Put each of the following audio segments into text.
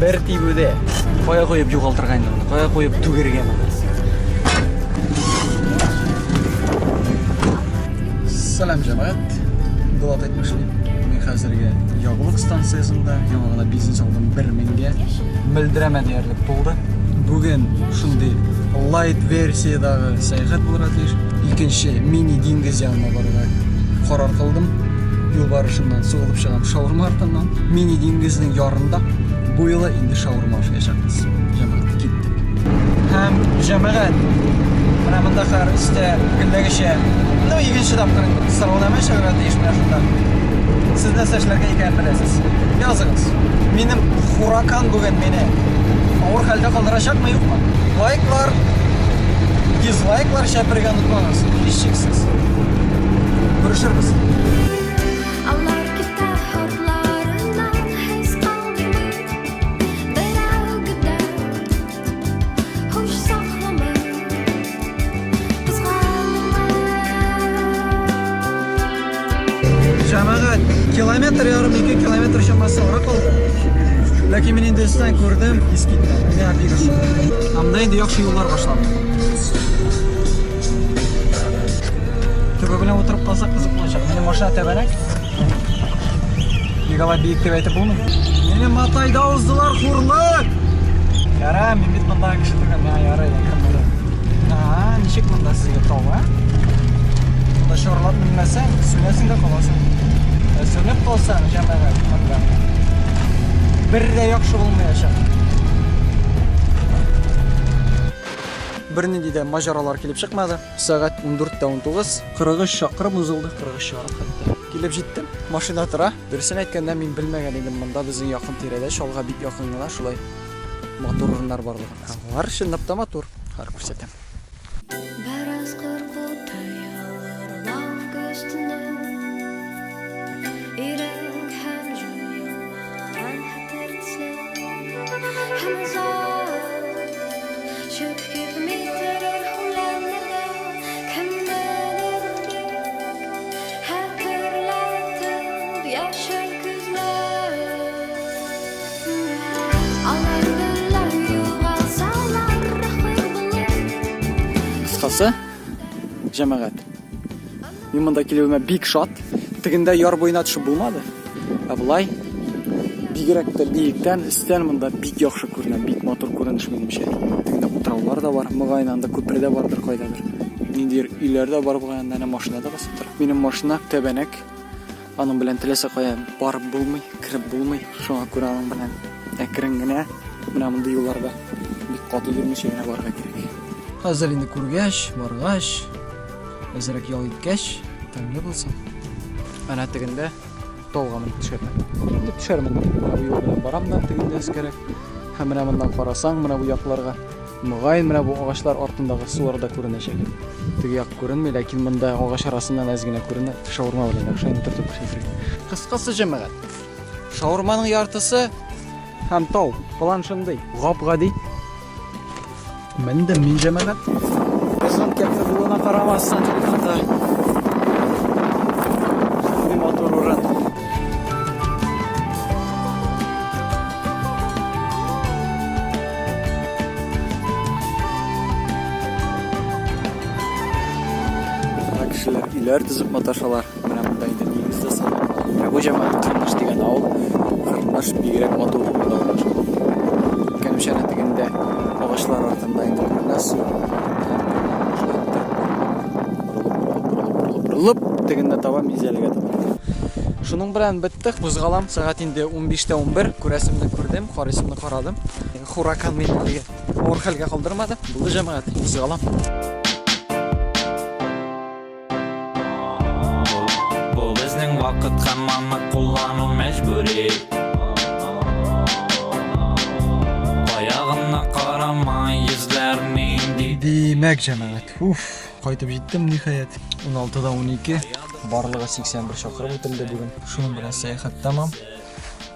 бір тибуде. Қоя қойып жоғалтырғайын, қоя қойып түгерген. Салам жамағат. Дулат айтмақшылым. Мен қазірге яғылық станциясында жаңағыда бизнес алдым 1000-ге мөлдірәмә дерлік болды. Бүгін шундай лайт версиядағы саяхат болады. Екінші мини дингіз янына баруға қарар қылдым. Yol barışından soğulup шығам шаурма артынан. Мини дингіздің ярында бойылы енді шаурма ашқайшақпыз. Жамағат кеттік. Хәм жамағат. Мына мұнда қар істе күндегіше. Екінші тапқырын сұрауламай шығарады ешмәшында. Сіз нәрсешлерге екенін білесіз. Yazыңыз. Менің хуракан бүгін мені ауыр халде қалдырашақ ма жоқ ма? Лайклар, дизлайклар шәпірген ұтмаңыз. Ешшексіз. Көрішірбіз. Жамағат, километр ярым 2 километр шамасы ора қалды. Ләкин мен енді үстен көрдім, ескетті. Мені апигіз. Амда енді яқшы yollar башлады. Төбе білен отырып қалсақ қызық болacak. Менің машина тәбәнәк. Егала биік деп айтып болмай. Мені матайды ауыздылар құрлық. Яра, мен бет мұндағы кіші тұрған. Мен ярайды, кім бұлы. Нешек мұнда сізге тау, а? Мұнда шорлап мінмәсәң, сөйлесің де қаласың. Сөйлеп қалсаң, жамағат, мұнда. Бірде яқшы болмайашақ. Біріне дейді мажаралар келіп шықмады. Сағат 14:19, 43 шақырым ұзылды, 43 шақырым қатты. Келіп жеттім, машина тұра. Дұрысын айтканда мен білмеген едім, мұнда біздің яқын тереде, шалға бик яқынына шулай мотор орындар барлығы. Бар шындапта мотор. Қар көрсетем. Қысқасы, жамағат. Мен мұнда келуіме бик шат. Тігінде яр бойына түшіп болмады. Бұлай, бигіректі биіктен, істен мұнда бик яқшы көрінен, бик мотор көрініш менімше. Тігінде ұтыраулар да бар, мұғайынанда көпірі де бардыр қойдадыр. Мендер үйлерді бар бұғайында әне машина да басып тұр. Менің машина тәбәнек. Аның білен тілесі қоян барып болмай, кіріп болмай. Шоңа көрі аның білен әкірінгіне. Мұна мұнда yollarda бик қаты жүрмешегіне барға керек. Қазір енді көргеш, барғаш, әзірек ял еткеш, тәңгі болсам. Әне тігінде толға мұнды түшермен. Енді түшермен. Мұна бұл yol білен барам да тігінде әскерек. Әміне мұндан қарасаң, мұна бұл яқларға. Мұғайын мұна бұл ағашлар артындағы суарда көрінешек. Тігі яқ көрінмей, ләкин мұнда ағаш арасынан әзгіне көріні шаурма білен ақшайын түртіп көрсетірген. Қысқасы жамағат. Шаурманың яртысы һәм тау, план шындай, ғапға дей. Мінді мен жамағат. Біздің кәпті бұлына қарамасын телефонда. Шындай мотор ұрын. Кішілер үйлер түзіп моташалар. Мына мұнда енді негізді салам. Бұл жамағат қырныш деген ауыл. Қырныш бигірек мотор ұрын. Кәнімшәне дегенде ағашлар артында енді көрінес. Бұрылып дегенде табам изеліге табам. Шының бірән біттік, бұзғалам. Сағат енді 15:11 көресімді көрдім, қаресімді қарадым. Хуракан мені ауыр халге қалдырмады. Бұл жамағат бұзғалам. Бұл біздің вақыт қаманы қолану мәжбүрі. Демәк жамағат. Қайтып жеттім нихаят. 16:12, барлығы 81 шақырып өтілді бүгін. Шының бірін саяхат тамам.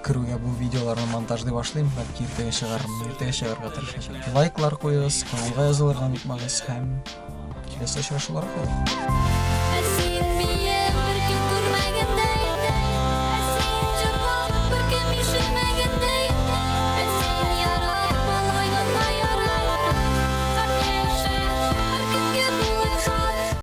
Кіруге бұл видеоларны монтажды башлайым. Бәлкі ертеге шығарға тырышачақ. Лайклар қойыңыз, каналға жазылырға ұмытмаңыз һәм келесі ұшырашуларға қойыңыз.